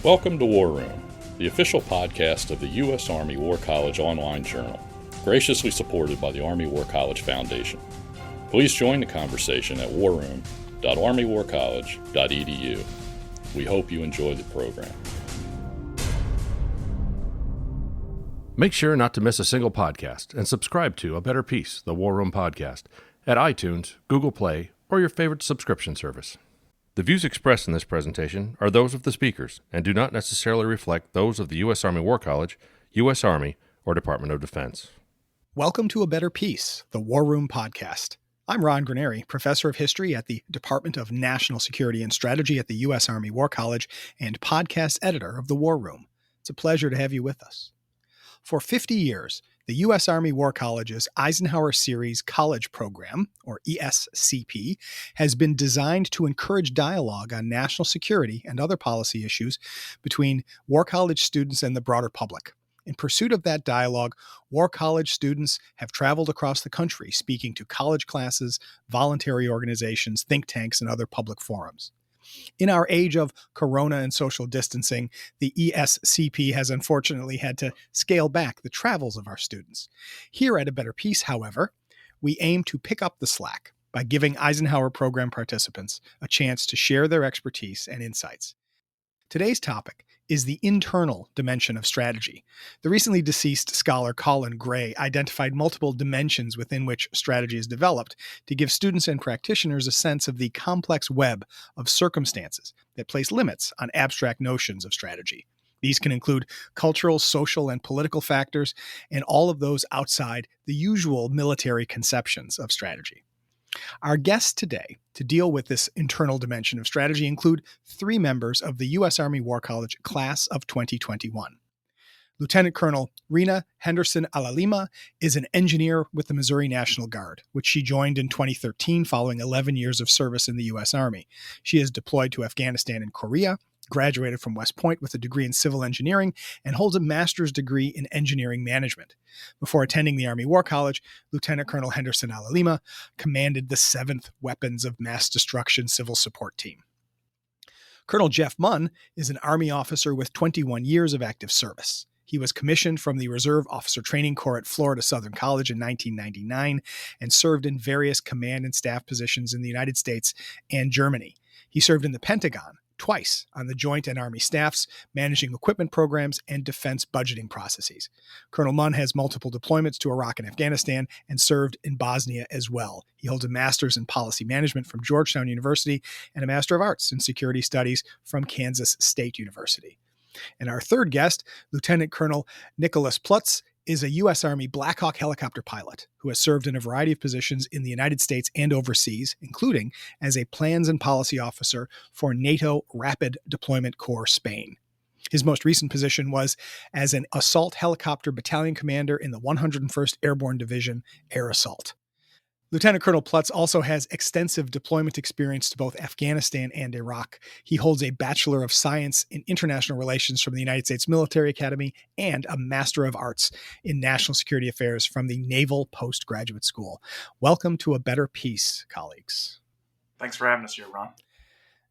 Welcome to War Room, the official podcast of the U.S. Army War College online journal, graciously supported by the Army War College Foundation. Please join the conversation at warroom.armywarcollege.edu. We hope you enjoy the program. Make sure not to miss a single podcast and subscribe to A Better Peace, the War Room podcast, at iTunes, Google Play, or your favorite subscription service. The views expressed in this presentation are those of the speakers and do not necessarily reflect those of the U.S. Army War College, U.S. Army, or Department of Defense. Welcome to A Better Peace, the War Room podcast. I'm Ron Granieri, professor of history at the Department of National Security and Strategy at the U.S. Army War College and podcast editor of the War Room. It's a pleasure to have you with us. For 50 years, the U.S. Army War College's Eisenhower Series College Program, or ESCP, has been designed to encourage dialogue on national security and other policy issues between War College students and the broader public. In pursuit of that dialogue, War College students have traveled across the country speaking to college classes, voluntary organizations, think tanks, and other public forums. In our age of corona and social distancing, the ESCP has unfortunately had to scale back the travels of our students. Here at A Better Peace, however, we aim to pick up the slack by giving Eisenhower program participants a chance to share their expertise and insights. Today's topic is the internal dimension of strategy. The recently deceased scholar Colin Gray identified multiple dimensions within which strategy is developed to give students and practitioners a sense of the complex web of circumstances that place limits on abstract notions of strategy. These can include cultural, social, and political factors, and all of those outside the usual military conceptions of strategy. Our guests today to deal with this internal dimension of strategy include three members of the U.S. Army War College class of 2021. Lieutenant Colonel Rena Henderson-Alailima is an engineer with the Missouri National Guard, which she joined in 2013 following 11 years of service in the U.S. Army. She is deployed to Afghanistan and Korea, graduated from West Point with a degree in civil engineering, and holds a master's degree in engineering management. Before attending the Army War College, Lieutenant Colonel Henderson-Alailima commanded the 7th Weapons of Mass Destruction Civil Support Team. Colonel Jeff Munn is an Army officer with 21 years of active service. He was commissioned from the Reserve Officer Training Corps at Florida Southern College in 1999 and served in various command and staff positions in the United States and Germany. He served in the Pentagon twice on the Joint and Army staffs, managing equipment programs and defense budgeting processes. Colonel Munn has multiple deployments to Iraq and Afghanistan and served in Bosnia as well. He holds a master's in policy management from Georgetown University and a Master of Arts in Security Studies from Kansas State University. And our third guest, Lieutenant Colonel Nicholas Ploetz, is a U.S. Army Black Hawk helicopter pilot who has served in a variety of positions in the United States and overseas, including as a plans and policy officer for NATO Rapid Deployment Corps Spain. His most recent position was as an assault helicopter battalion commander in the 101st Airborne Division Air Assault. Lieutenant Colonel Ploetz also has extensive deployment experience to both Afghanistan and Iraq. He holds a Bachelor of Science in International Relations from the United States Military Academy and a Master of Arts in National Security Affairs from the Naval Postgraduate School. Welcome to A Better Peace, colleagues. Thanks for having us here, Ron.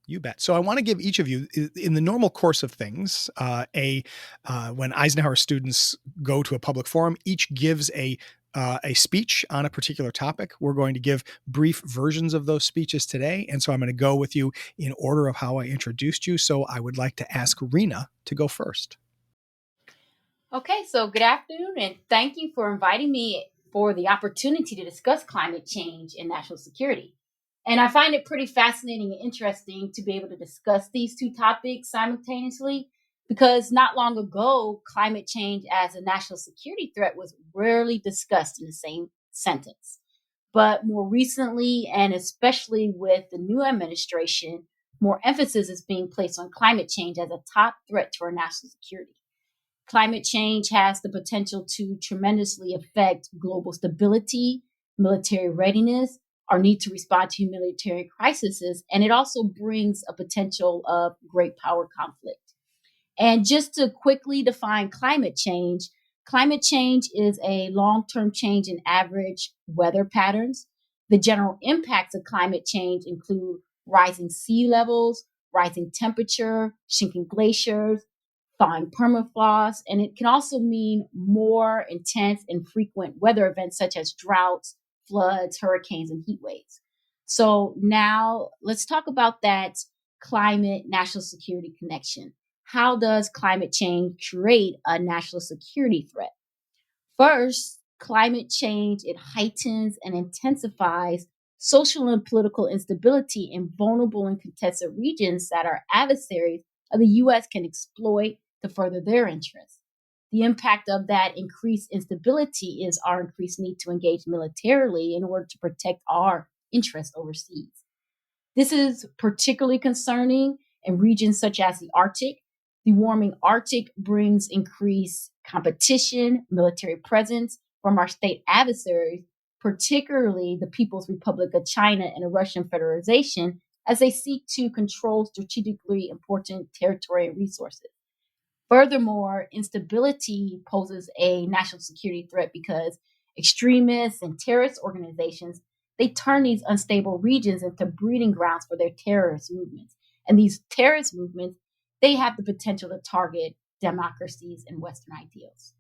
You bet. So I want to give each of you, in the normal course of things, when Eisenhower students go to a public forum, each gives a speech on a particular topic. We're going to give brief versions of those speeches today. And so I'm going to go with you in order of how I introduced you. So I would like to ask Rena to go first. Okay, so good afternoon, and thank you for inviting me for the opportunity to discuss climate change and national security. And I find it pretty fascinating and interesting to be able to discuss these two topics simultaneously, because not long ago, climate change as a national security threat was rarely discussed in the same sentence. But more recently, and especially with the new administration, more emphasis is being placed on climate change as a top threat to our national security. Climate change has the potential to tremendously affect global stability, military readiness, our need to respond to humanitarian crises, and it also brings a potential of great power conflict. And just to quickly define climate change is a long-term change in average weather patterns. The general impacts of climate change include rising sea levels, rising temperature, shrinking glaciers, thawing permafrost, and it can also mean more intense and frequent weather events such as droughts, floods, hurricanes, and heat waves. So now let's talk about that climate national security connection. How does climate change create a national security threat? First, climate change, it heightens and intensifies social and political instability in vulnerable and contested regions that our adversaries of the U.S. can exploit to further their interests. The impact of that increased instability is our increased need to engage militarily in order to protect our interests overseas. This is particularly concerning in regions such as the Arctic. The warming Arctic brings increased competition, military presence from our state adversaries, particularly the People's Republic of China and the Russian Federation, as they seek to control strategically important territory and resources. Furthermore, instability poses a national security threat because extremists and terrorist organizations, they turn these unstable regions into breeding grounds for their terrorist movements. And these terrorist movements, they have the potential to target democracies and Western ideals.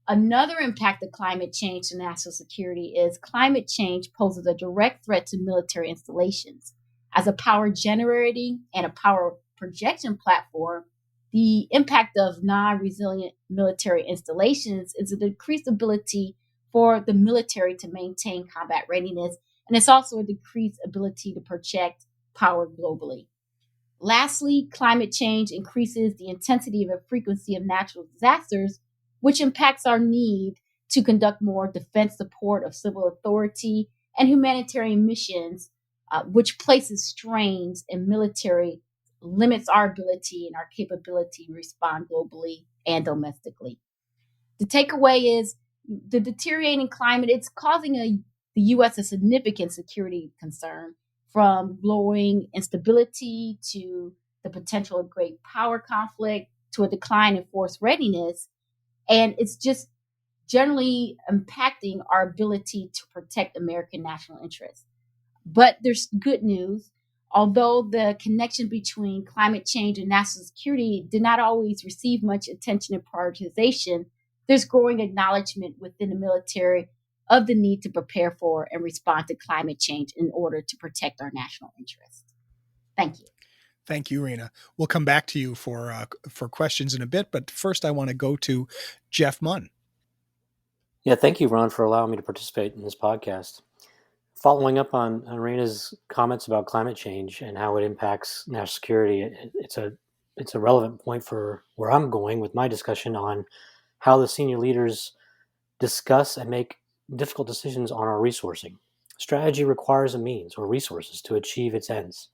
Another impact of climate change to national security is climate change poses a direct threat to military installations. As a power generating and a power projection platform, the impact of non-resilient military installations is a decreased ability for the military to maintain combat readiness, and it's also a decreased ability to project power globally. Lastly, climate change increases the intensity of the frequency of natural disasters, which impacts our need to conduct more defense support of civil authority and humanitarian missions, which places strains in military, limits our ability and our capability to respond globally and domestically. The takeaway is the deteriorating climate, it's causing the U.S. a significant security concern, from growing instability to the potential of great power conflict to a decline in force readiness. And it's just generally impacting our ability to protect American national interests. But there's good news. Although the connection between climate change and national security did not always receive much attention and prioritization, there's growing acknowledgement within the military of the need to prepare for and respond to climate change in order to protect our national interests. Thank you. Thank you, Rena. We'll come back to you for questions in a bit, but first I want to go to Jeff Munn. Yeah, thank you, Ron, for allowing me to participate in this podcast. Following up on Rena's comments about climate change and how it impacts national security, it's a relevant point for where I'm going with my discussion on how the senior leaders discuss and make difficult decisions on our resourcing. Strategy requires a means or resources to achieve its ends.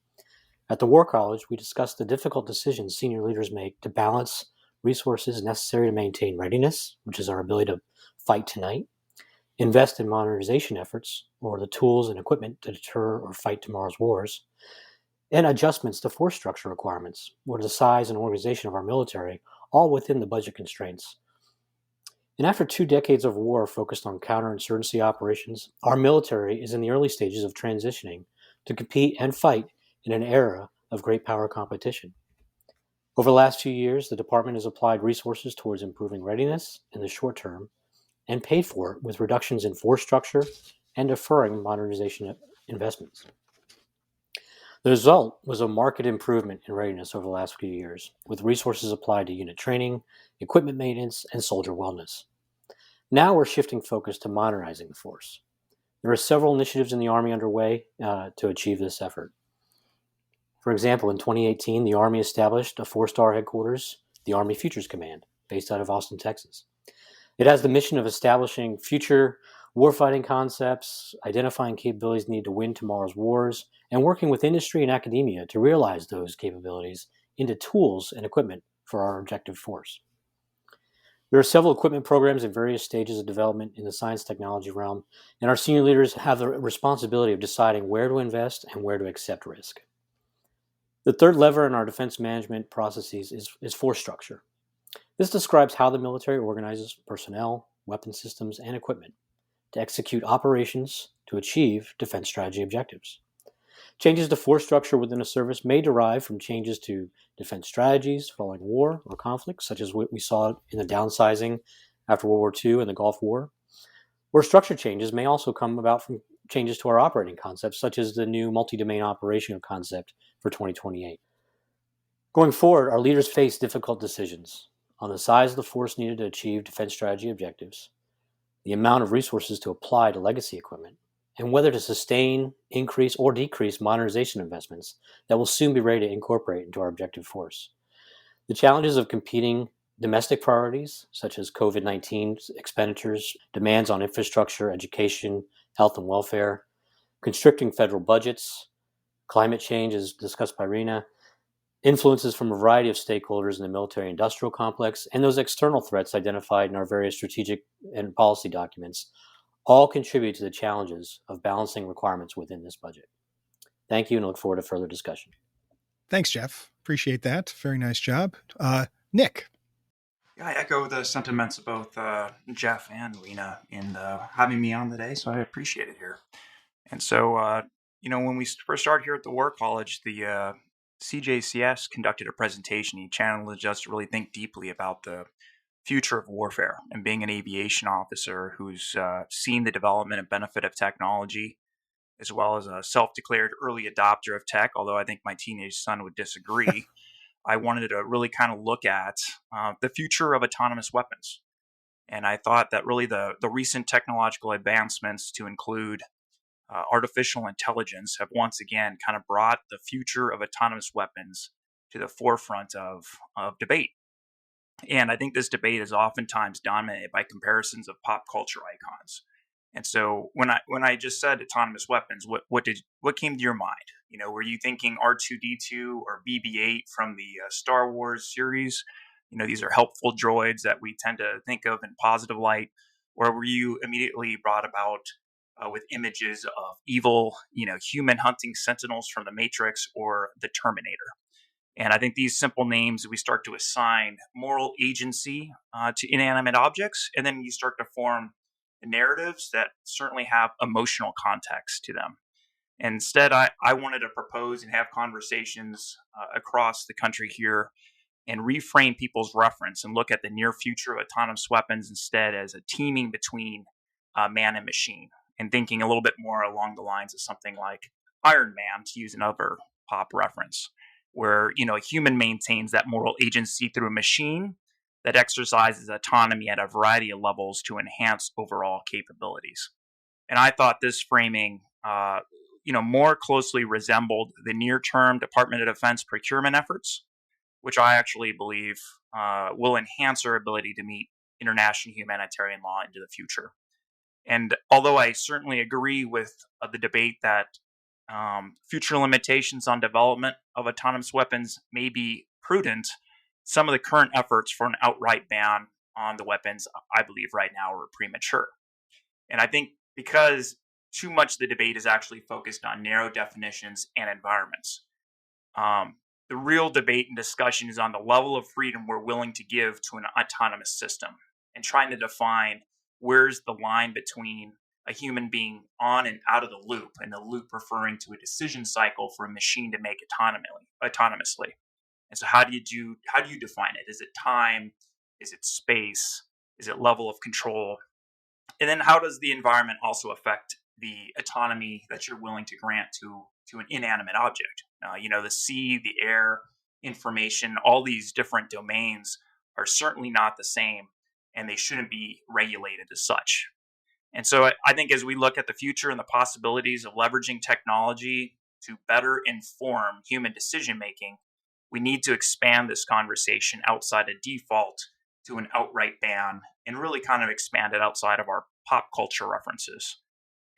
At the War College, we discuss the difficult decisions senior leaders make to balance resources necessary to maintain readiness, which is our ability to fight tonight, invest in modernization efforts, or the tools and equipment to deter or fight tomorrow's wars, and adjustments to force structure requirements, or the size and organization of our military, all within the budget constraints. And after 2 decades of war focused on counterinsurgency operations, our military is in the early stages of transitioning to compete and fight in an era of great power competition. Over the last few years, the department has applied resources towards improving readiness in the short term and paid for it with reductions in force structure and deferring modernization investments. The result was a marked improvement in readiness over the last few years, with resources applied to unit training, equipment maintenance, and soldier wellness. Now we're shifting focus to modernizing the force. There are several initiatives in the Army underway to achieve this effort. For example, in 2018, the Army established a 4-star headquarters, the Army Futures Command, based out of Austin, Texas. It has the mission of establishing future warfighting concepts, identifying capabilities needed to win tomorrow's wars, and working with industry and academia to realize those capabilities into tools and equipment for our objective force. There are several equipment programs in various stages of development in the science technology realm, and our senior leaders have the responsibility of deciding where to invest and where to accept risk. The third lever in our defense management processes is force structure. This describes how the military organizes personnel, weapon systems, and equipment to execute operations to achieve defense strategy objectives. Changes to force structure within a service may derive from changes to defense strategies following war or conflict, such as what we saw in the downsizing after World War II and the Gulf War. Or structure changes may also come about from changes to our operating concepts, such as the new multi-domain operational concept for 2028. Going forward, our leaders face difficult decisions on the size of the force needed to achieve defense strategy objectives, the amount of resources to apply to legacy equipment, and whether to sustain, increase, or decrease modernization investments that will soon be ready to incorporate into our objective force. The challenges of competing domestic priorities, such as COVID-19 expenditures, demands on infrastructure, education, health and welfare, constricting federal budgets, climate change, as discussed by Rena, influences from a variety of stakeholders in the military-industrial complex, and those external threats identified in our various strategic and policy documents all contribute to the challenges of balancing requirements within this budget. Thank you, and look forward to further discussion. Thanks, Jeff. Appreciate that. Very nice job. Nick. Yeah, I echo the sentiments of both Jeff and Rena in having me on today, so I appreciate it here. And so, when we first started here at the War College, the CJCS conducted a presentation. He challenged us to really think deeply about the future of warfare, and being an aviation officer who's seen the development and benefit of technology, as well as a self-declared early adopter of tech, although I think my teenage son would disagree. I wanted to really kind of look at the future of autonomous weapons. And I thought that really the recent technological advancements, to include artificial intelligence, have once again kind of brought the future of autonomous weapons to the forefront of debate. And I think this debate is oftentimes dominated by comparisons of pop culture icons. And so when I just said autonomous weapons, what came to your mind? Were you thinking R2-D2 or BB-8 from the Star Wars series? These are helpful droids that we tend to think of in positive light. Or were you immediately brought about with images of evil, human hunting sentinels from the Matrix or the Terminator? And I think these simple names, we start to assign moral agency to inanimate objects, and then you start to form narratives that certainly have emotional context to them. And instead, I wanted to propose and have conversations across the country here and reframe people's reference and look at the near future of autonomous weapons instead as a teaming between man and machine, and thinking a little bit more along the lines of something like Iron Man, to use another pop reference, where a human maintains that moral agency through a machine that exercises autonomy at a variety of levels to enhance overall capabilities. And I thought this framing, more closely resembled the near-term Department of Defense procurement efforts, which I actually believe will enhance our ability to meet international humanitarian law into the future. And although I certainly agree with the debate that future limitations on development of autonomous weapons may be prudent, some of the current efforts for an outright ban on the weapons, I believe right now, are premature. And I think because too much of the debate is actually focused on narrow definitions and environments, the real debate and discussion is on the level of freedom we're willing to give to an autonomous system, and trying to define where's the line between a human being on and out of the loop, and the loop referring to a decision cycle for a machine to make autonomously. And so how do you define it? Is it time? Is it space? Is it level of control? And then how does the environment also affect the autonomy that you're willing to grant to an inanimate object? The sea, the air, information, all these different domains are certainly not the same, and they shouldn't be regulated as such. And so I think as we look at the future and the possibilities of leveraging technology to better inform human decision-making, we need to expand this conversation outside a default to an outright ban, and really kind of expand it outside of our pop culture references.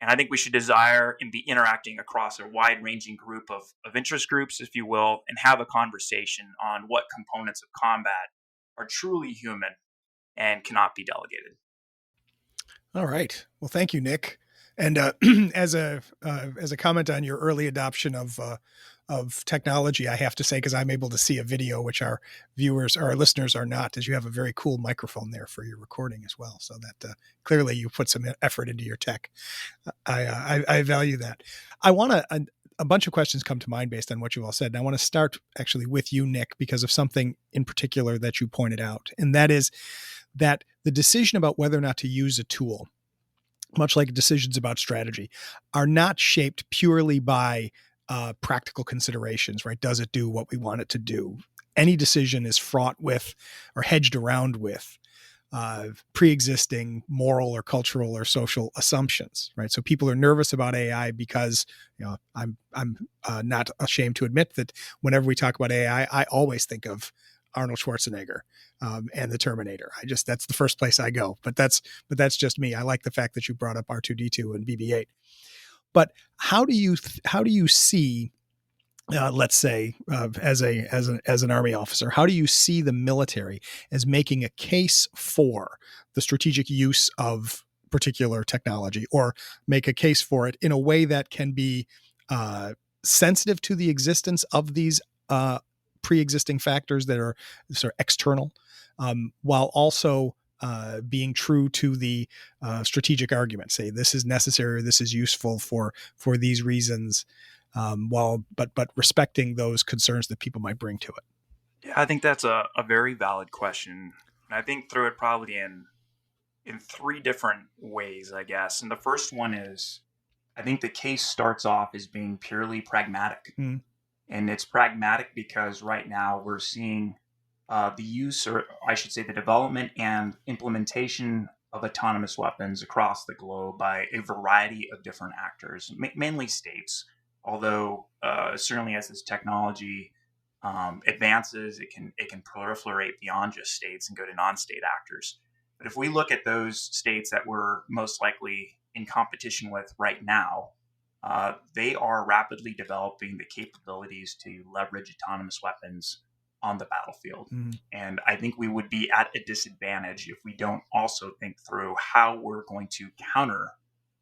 And I think we should desire and be interacting across a wide-ranging group of interest groups, if you will, and have a conversation on what components of combat are truly human and cannot be delegated. All right. Well, thank you, Nick. And as a comment on your early adoption of technology, I have to say, because I'm able to see a video, which our viewers or our listeners are not, is you have a very cool microphone there for your recording as well. So that clearly you put some effort into your tech. I value that. I want to a bunch of questions come to mind based on what you all said. And I want to start actually with you, Nick, because of something in particular that you pointed out. And that is that the decision about whether or not to use a tool, much like decisions about strategy, are not shaped purely by practical considerations, right? Does it do what we want it to do? Any decision is fraught with or hedged around with pre-existing moral or cultural or social assumptions, right? So people are nervous about AI because, I'm not ashamed to admit that whenever we talk about AI, I always think of Arnold Schwarzenegger and the Terminator. That's the first place I go. But that's just me. I like the fact that you brought up R2-D2 and BB-8. But how do you see, let's say, as an Army officer, how do you see the military as making a case for the strategic use of particular technology, or make a case for it in a way that can be sensitive to the existence of these pre-existing factors that are sort of external, while also being true to the strategic argument? Say this is necessary, or this is useful for these reasons, but respecting those concerns that people might bring to it. Yeah, I think that's a very valid question. And I think through it probably in three different ways, I guess. And the first one is, I think the case starts off as being purely pragmatic. And it's pragmatic because right now we're seeing the use, or I should say the development and implementation of autonomous weapons across the globe by a variety of different actors, mainly states. Although certainly as this technology advances, it can proliferate beyond just states and go to non-state actors. But if we look at those states that we're most likely in competition with right now, they are rapidly developing the capabilities to leverage autonomous weapons on the battlefield. And I think we would be at a disadvantage if we don't also think through how we're going to counter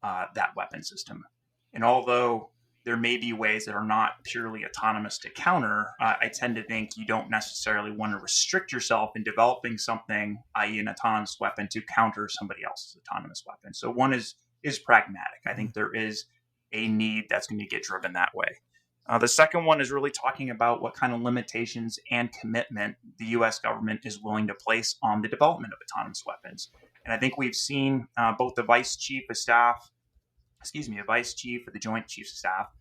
that weapon system. And although there may be ways that are not purely autonomous to counter, I tend to think you don't necessarily want to restrict yourself in developing something, i.e. an autonomous weapon, to counter somebody else's autonomous weapon. So one is pragmatic. I think there is a need that's going to get driven that way. The second one is really talking about what kind of limitations and commitment the U.S. government is willing to place on the development of autonomous weapons. And I think we've seen both the Vice Chief of the Joint Chiefs of Staff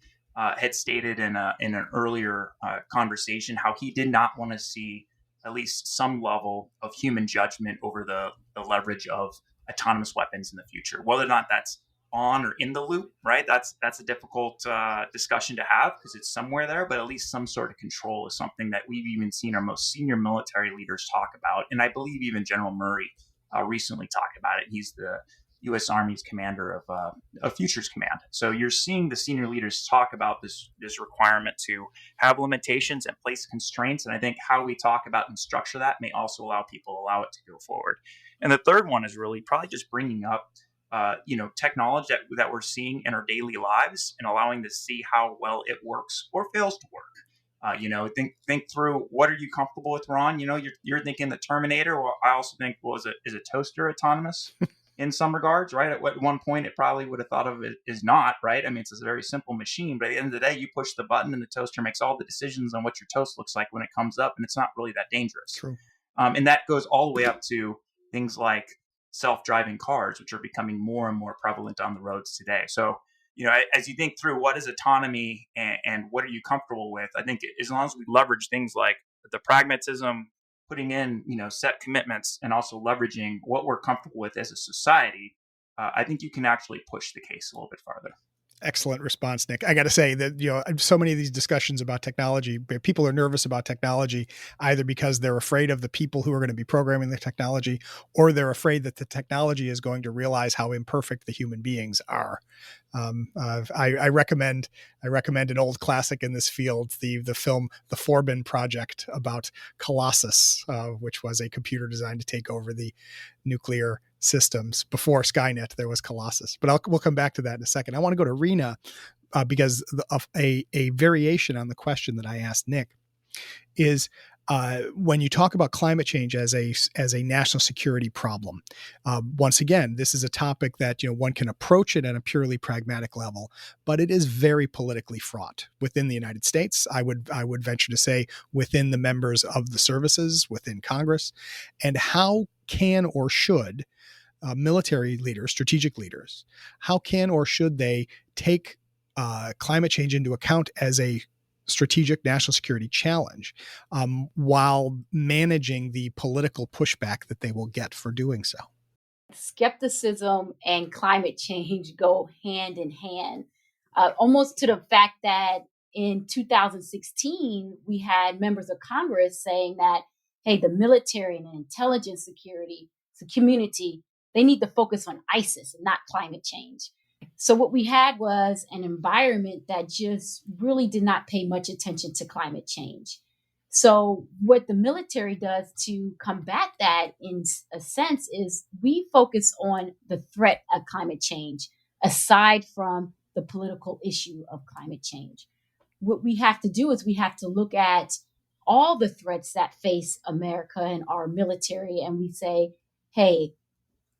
had stated in an earlier conversation how he did not want to see at least some level of human judgment over the leverage of autonomous weapons in the future. Whether or not that's on or in the loop, right? That's a difficult discussion to have because it's somewhere there, but at least some sort of control is something that we've even seen our most senior military leaders talk about. And I believe even General Murray recently talked about it. He's the U.S. Army's commander of Futures Command. So you're seeing the senior leaders talk about this requirement to have limitations and place constraints. And I think how we talk about and structure that may also allow it to go forward. And the third one is really probably just bringing up technology that we're seeing in our daily lives and allowing to see how well it works or fails to work. Think through, what are you comfortable with, Ron? You're thinking the Terminator. Well, I also think, is a toaster autonomous in some regards, right? At one point, it probably would have thought of it as not, right? I mean, it's a very simple machine, but at the end of the day, you push the button and the toaster makes all the decisions on what your toast looks like when it comes up, and it's not really that dangerous. True. And that goes all the way up to things like self-driving cars, which are becoming more and more prevalent on the roads today. So, as you think through what is autonomy and what are you comfortable with, I think as long as we leverage things like the pragmatism, putting in, set commitments, and also leveraging what we're comfortable with as a society, I think you can actually push the case a little bit farther. Excellent response, Nick. I got to say that, so many of these discussions about technology, people are nervous about technology, either because they're afraid of the people who are going to be programming the technology, or they're afraid that the technology is going to realize how imperfect the human beings are. I recommend an old classic in this field, the film The Forbin Project, about Colossus, which was a computer designed to take over the nuclear systems. Before Skynet, there was Colossus. But we'll come back to that in a second. I want to go to Rena because of a variation on the question that I asked Nick is, when you talk about climate change as a national security problem, once again, this is a topic that one can approach it at a purely pragmatic level, but it is very politically fraught within the United States. I would venture to say within the members of the services within Congress, and how can or should military leaders, strategic leaders, how can or should they take climate change into account as a strategic national security challenge while managing the political pushback that they will get for doing so? Skepticism and climate change go hand in hand, almost to the fact that in 2016, we had members of Congress saying that, hey, the military and intelligence security, the community, they need to focus on ISIS and not climate change. So what we had was an environment that just really did not pay much attention to climate change. So what the military does to combat that, in a sense, is we focus on the threat of climate change, aside from the political issue of climate change. What we have to do is we have to look at all the threats that face America and our military, and we say, hey,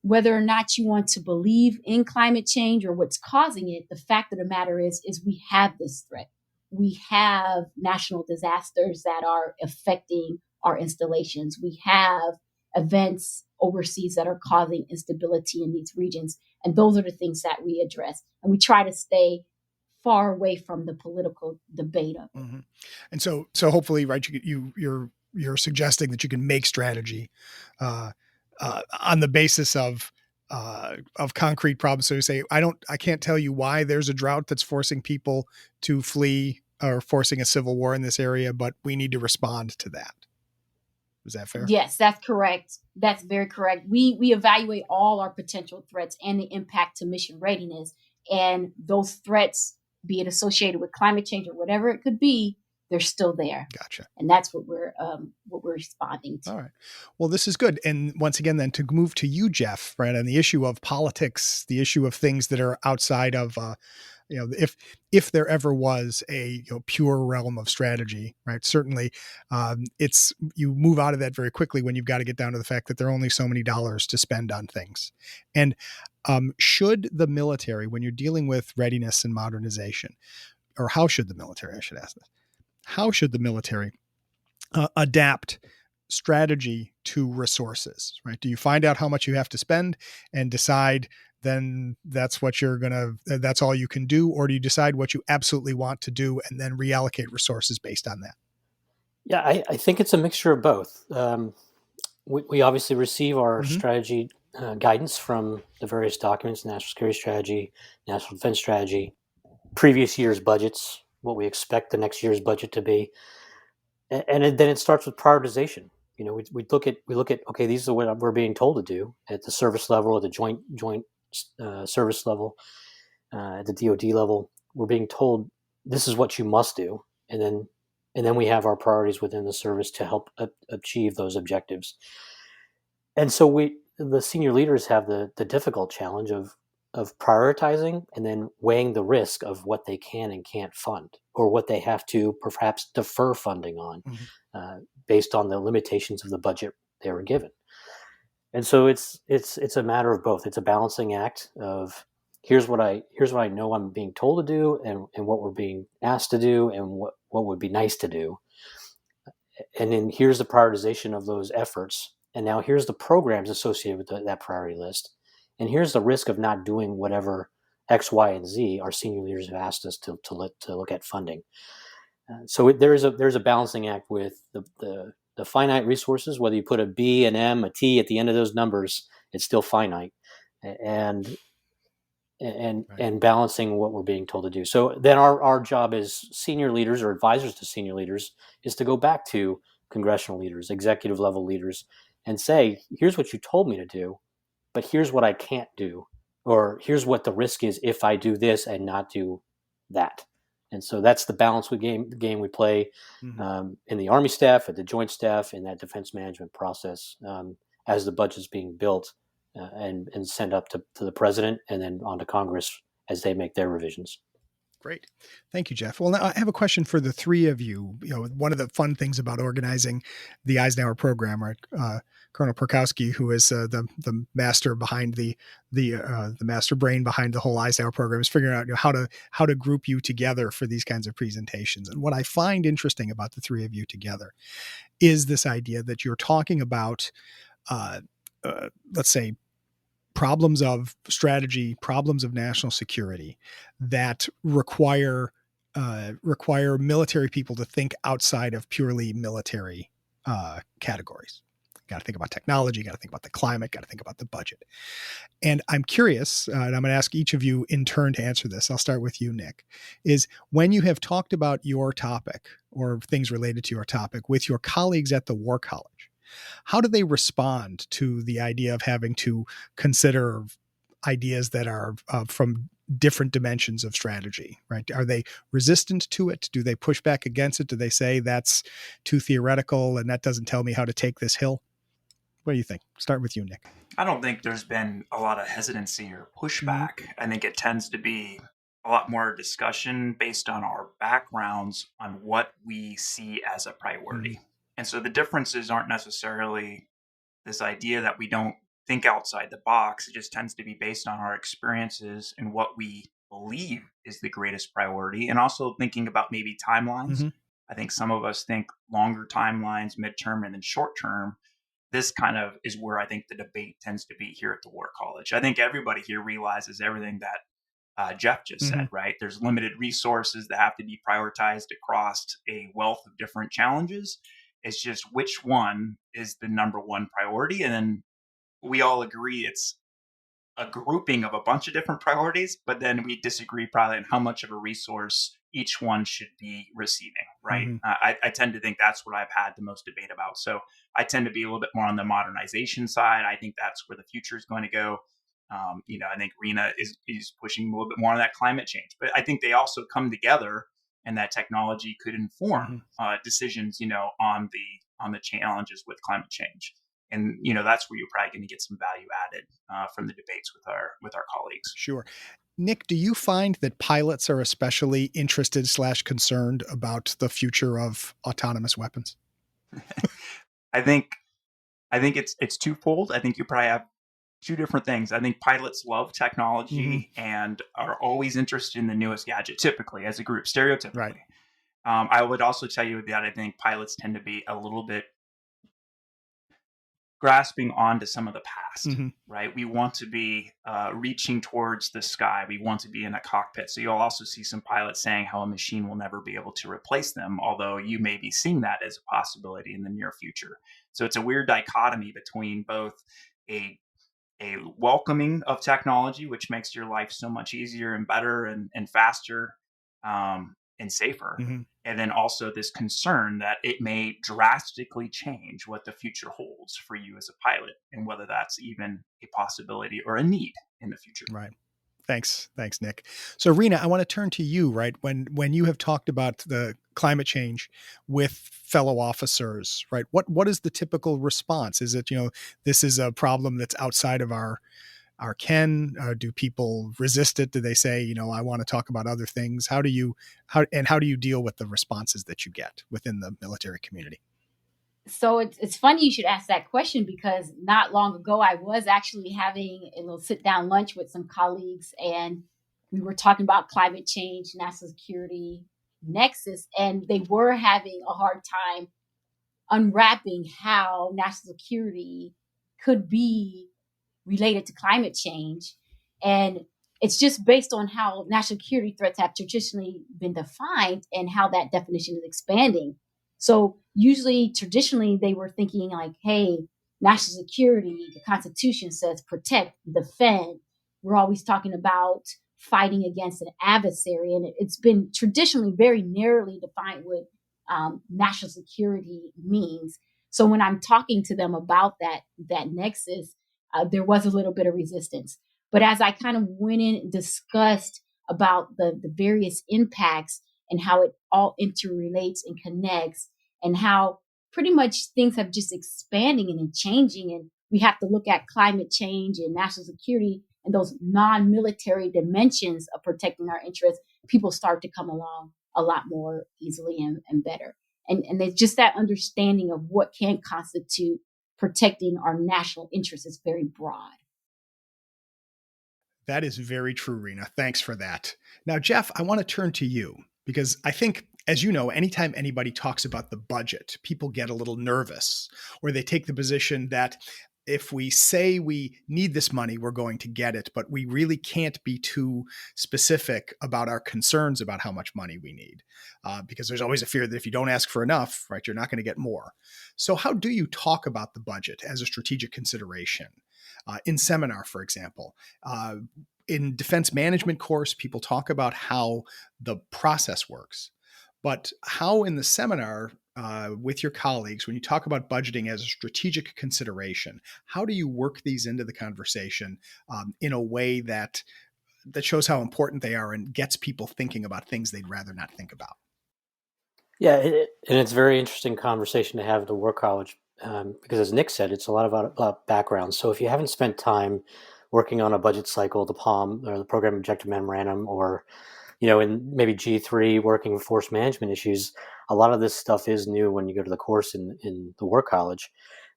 whether or not you want to believe in climate change or what's causing it, the fact of the matter is we have this threat. We have national disasters that are affecting our installations. We have events overseas that are causing instability in these regions. And those are the things that we address. And we try to stay far away from the political debate of it. Mm-hmm. And so hopefully, right, you're suggesting that you can make strategy on the basis of concrete problems. So you say, I can't tell you why there's a drought that's forcing people to flee or forcing a civil war in this area, but we need to respond to that. Is that fair? Yes, that's correct. That's very correct. We evaluate all our potential threats and the impact to mission readiness, and those threats, be it associated with climate change or whatever it could be, they're still there. Gotcha. And that's what we're responding to. All right. Well, this is good. And once again, then to move to you, Jeff, right, on the issue of politics, the issue of things that are outside of, if there ever was a pure realm of strategy, right? Certainly, you move out of that very quickly when you've got to get down to the fact that there are only so many dollars to spend on things. And should the military, when you're dealing with readiness and modernization, or how should the military, I should ask this, how should the military adapt strategy to resources, right? Do you find out how much you have to spend and decide then that's that's all you can do? Or do you decide what you absolutely want to do and then reallocate resources based on that? Yeah, I think it's a mixture of both. We obviously receive our strategy guidance from the various documents, national security strategy, national defense strategy, previous year's budgets, what we expect the next year's budget to be. And then it starts with prioritization. We look at, okay, these are what we're being told to do at the service level, at the joint service level, at the DoD level. We're being told this is what you must do. And then we have our priorities within the service to help achieve those objectives. And so the senior leaders have the difficult challenge of prioritizing and then weighing the risk of what they can and can't fund, or what they have to perhaps defer funding on, based on the limitations of the budget they were given. And so it's a matter of both. It's a balancing act of here's what I know I'm being told to do, and what we're being asked to do, and what would be nice to do. And then here's the prioritization of those efforts. And now here's the programs associated with that priority list. And here's the risk of not doing whatever X, Y, and Z our senior leaders have asked us to look at funding. So there's a balancing act with the finite resources. Whether you put a B, an M, a T at the end of those numbers, it's still finite, and balancing what we're being told to do. So then our job as senior leaders or advisors to senior leaders is to go back to congressional leaders, executive level leaders, and say, here's what you told me to do, but here's what I can't do, or here's what the risk is if I do this and not do that. And so that's the balance game we play in the Army staff, at the Joint Staff, in that defense management process, as the budget's being built and sent up to the president and then on to Congress as they make their revisions. Great. Thank you, Jeff. Well, now I have a question for the three of you. One of the fun things about organizing the Eisenhower program, right? Colonel Perkowski, who is the master behind the master brain behind the whole Eisenhower program, is figuring out how to group you together for these kinds of presentations. And what I find interesting about the three of you together is this idea that you're talking about, let's say, problems of strategy, problems of national security that require military people to think outside of purely military categories. Got to think about technology, got to think about the climate, got to think about the budget. And I'm curious, and I'm going to ask each of you in turn to answer this. I'll start with you, Nick, is when you have talked about your topic or things related to your topic with your colleagues at the War College, how do they respond to the idea of having to consider ideas that are from different dimensions of strategy, right? Are they resistant to it? Do they push back against it? Do they say that's too theoretical and that doesn't tell me how to take this hill? What do you think? Start with you, Nick. I don't think there's been a lot of hesitancy or pushback. I think it tends to be a lot more discussion based on our backgrounds on what we see as a priority. And so the differences aren't necessarily this idea that we don't think outside the box. It just tends to be based on our experiences and what we believe is the greatest priority, and also thinking about maybe timelines. I think some of us think longer timelines, midterm, and then short term. This kind of is where I think the debate tends to be here at the War College. I think everybody here realizes everything that Jeff just said, right? There's limited resources that have to be prioritized across a wealth of different challenges. It's just which one is the number one priority. And then we all agree it's a grouping of a bunch of different priorities, but then we disagree probably on how much of a resource each one should be receiving, right? I tend to think that's what I've had the most debate about. So I tend to be a little bit more on the modernization side. I think that's where the future is going to go. I think Rena is pushing a little bit more on that climate change, but I think they also come together, and that technology could inform decisions, on the challenges with climate change. And, that's where you're probably going to get some value added from the debates with our colleagues. Sure. Nick, do you find that pilots are especially interested / concerned about the future of autonomous weapons? I think it's twofold. I think you probably have two different things. I think pilots love technology and are always interested in the newest gadget, typically as a group, stereotypically. Right. I would also tell you that I think pilots tend to be a little bit grasping onto some of the past, right? We want to be reaching towards the sky. We want to be in a cockpit. So you'll also see some pilots saying how a machine will never be able to replace them, although you may be seeing that as a possibility in the near future. So it's a weird dichotomy between both a welcoming of technology, which makes your life so much easier and better and faster and safer. And then also this concern that it may drastically change what the future holds for you as a pilot, and whether that's even a possibility or a need in the future. Right. Thanks, Nick. So Rena, I want to turn to you, right? When you have talked about the climate change with fellow officers, right? What is the typical response? Is it, this is a problem that's outside of our ken? Do people resist it? Do they say, I want to talk about other things? How do you deal with the responses that you get within the military community? So it's funny you should ask that question, because not long ago I was actually having a little sit down lunch with some colleagues, and we were talking about climate change, national security nexus, and they were having a hard time unwrapping how national security could be related to climate change. And it's just based on how national security threats have traditionally been defined and how that definition is expanding. So usually, traditionally, they were thinking like, hey, national security, the Constitution says protect, defend. We're always talking about fighting against an adversary. And it's been traditionally very narrowly defined what national security means. So when I'm talking to them about that nexus, there was a little bit of resistance. But as I kind of went in and discussed about the various impacts and how it all interrelates and connects, and how pretty much things have just expanding and changing, and we have to look at climate change and national security and those non-military dimensions of protecting our interests, people start to come along a lot more easily and better. And it's just that understanding of what can constitute protecting our national interests is very broad. That is very true, Rena. Thanks for that. Now, Jeff, I want to turn to you because I think, as you know, anytime anybody talks about the budget, people get a little nervous, or they take the position that if we say we need this money, we're going to get it, but we really can't be too specific about our concerns about how much money we need, because there's always a fear that if you don't ask for enough, right, you're not going to get more. So how do you talk about the budget as a strategic consideration? In seminar, for example, in defense management course, people talk about how the process works, but how in the seminar with your colleagues, when you talk about budgeting as a strategic consideration, how do you work these into the conversation in a way that shows how important they are and gets people thinking about things they'd rather not think about? Yeah, and it's a very interesting conversation to have at the War College because, as Nick said, it's a lot about background. So if you haven't spent time working on a budget cycle, the POM or the Program Objective Memorandum, or in maybe G3 working force management issues, a lot of this stuff is new when you go to the course in the War College.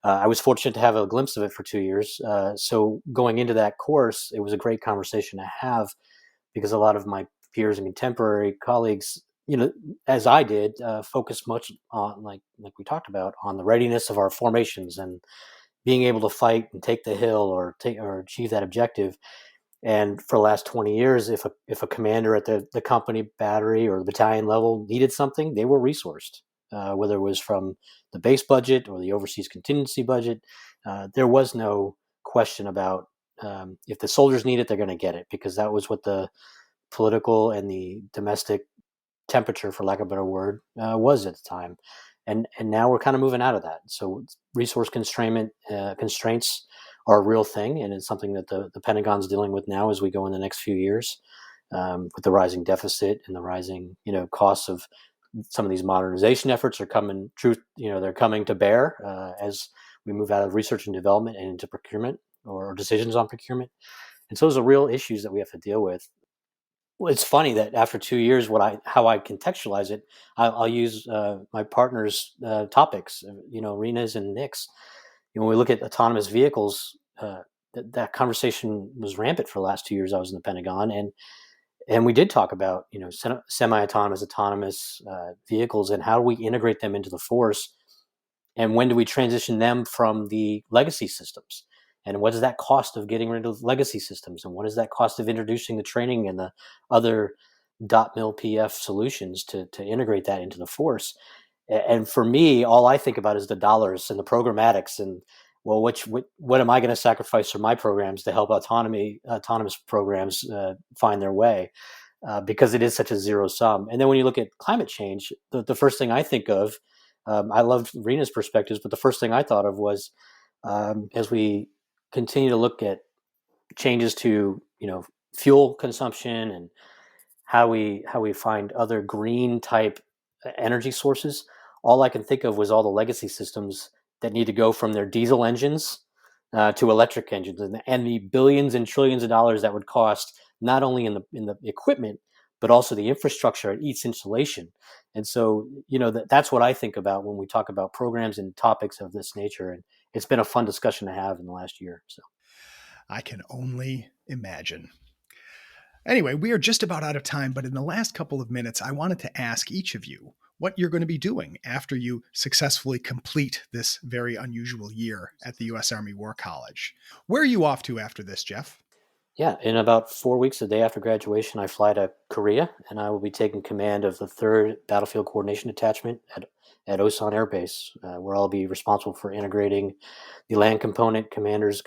I was fortunate to have a glimpse of it for 2 years. So going into that course, it was a great conversation to have because a lot of my peers and contemporary colleagues, as I did, focus much on, like we talked about, on the readiness of our formations and being able to fight and take the hill or achieve that objective. And for the last 20 years, if a commander at the company battery or the battalion level needed something, they were resourced, whether it was from the base budget or the overseas contingency budget. There was no question about if the soldiers need it, they're going to get it, because that was what the political and the domestic temperature, for lack of a better word, was at the time. And now we're kind of moving out of that. So resource constraints are a real thing, and it's something that the Pentagon's dealing with now as we go in the next few years, with the rising deficit and the rising costs of some of these modernization efforts are coming. They're coming to bear as we move out of research and development and into procurement or decisions on procurement. And so those are real issues that we have to deal with. Well, it's funny that after 2 years, how I contextualize it, I'll use my partner's topics, Rena's and Nick's. When we look at autonomous vehicles, that conversation was rampant for the last 2 years I was in the Pentagon, and we did talk about semi-autonomous, autonomous vehicles, and how do we integrate them into the force, and when do we transition them from the legacy systems. And what is that cost of getting rid of legacy systems? And what is that cost of introducing the training and the other .mil PF solutions to integrate that into the force? And for me, all I think about is the dollars and the programmatics. And, well, what am I going to sacrifice for my programs to help autonomous programs find their way? Because it is such a zero sum. And then when you look at climate change, the first thing I think of, I loved Rena's perspectives, but the first thing I thought of was as we continue to look at changes to fuel consumption and how we find other green type energy sources, all I can think of was all the legacy systems that need to go from their diesel engines to electric engines, and the billions and trillions of dollars that would cost, not only in the equipment but also the infrastructure at each installation. And so that's what I think about when we talk about programs and topics of this nature. And it's been a fun discussion to have in the last year. So I can only imagine. Anyway, we are just about out of time, but in the last couple of minutes, I wanted to ask each of you what you're going to be doing after you successfully complete this very unusual year at the U.S. Army War College. Where are you off to after this, Jeff? Yeah, in about 4 weeks, the day after graduation, I fly to Korea, and I will be taking command of the 3rd Battlefield Coordination Detachment at Osan Air Base, where I'll be responsible for integrating the land component commander's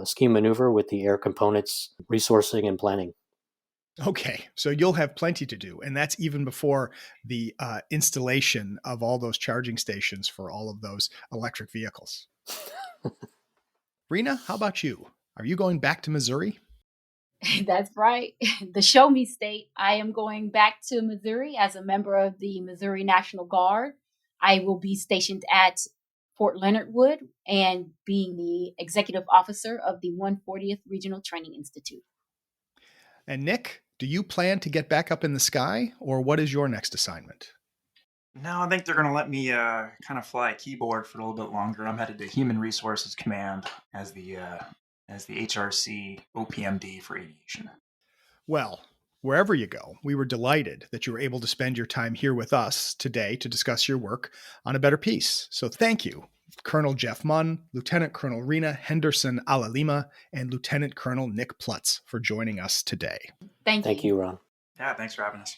scheme maneuver with the air component's resourcing and planning. Okay, so you'll have plenty to do, and that's even before the installation of all those charging stations for all of those electric vehicles. Rena, how about you? Are you going back to Missouri? That's right. The show me state. I am going back to Missouri as a member of the Missouri National Guard. I will be stationed at Fort Leonard Wood and being the executive officer of the 140th Regional Training Institute. And Nick, Do you plan to get back up in the sky, or what is your next assignment? No, I think they're going to let me kind of fly a keyboard for a little bit longer. I'm headed to Human Resources Command as the HRC OPMD for aviation. Well, wherever you go, we were delighted that you were able to spend your time here with us today to discuss your work on A Better Peace. So thank you, Colonel Jeff Munn, Lieutenant Colonel Rena Henderson-Alailima, and Lieutenant Colonel Nick Ploetz for joining us today. Thank you, Ron. Yeah, thanks for having us.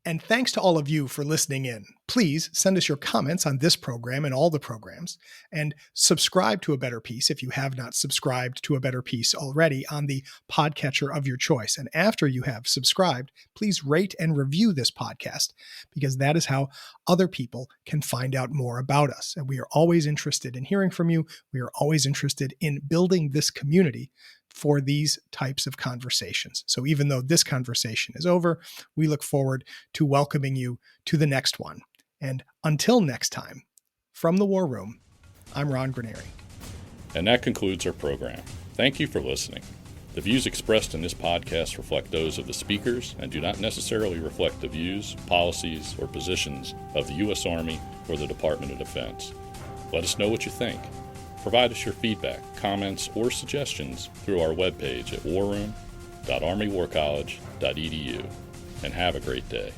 And thanks to all of you for listening in. Please send us your comments on this program and all the programs, and subscribe to A Better Peace if you have not subscribed to A Better Peace already on the podcatcher of your choice. And after you have subscribed, please rate and review this podcast, because that is how other people can find out more about us. And we are always interested in hearing from you. We are always interested in building this community for these types of conversations. So even though this conversation is over, we look forward to welcoming you to the next one. And until next time, from the War Room, I'm Ron Granieri. And that concludes our program. Thank you for listening. The views expressed in this podcast reflect those of the speakers and do not necessarily reflect the views, policies, or positions of the U.S. Army or the Department of Defense. Let us know what you think. Provide us your feedback, comments, or suggestions through our webpage at warroom.armywarcollege.edu, and have a great day.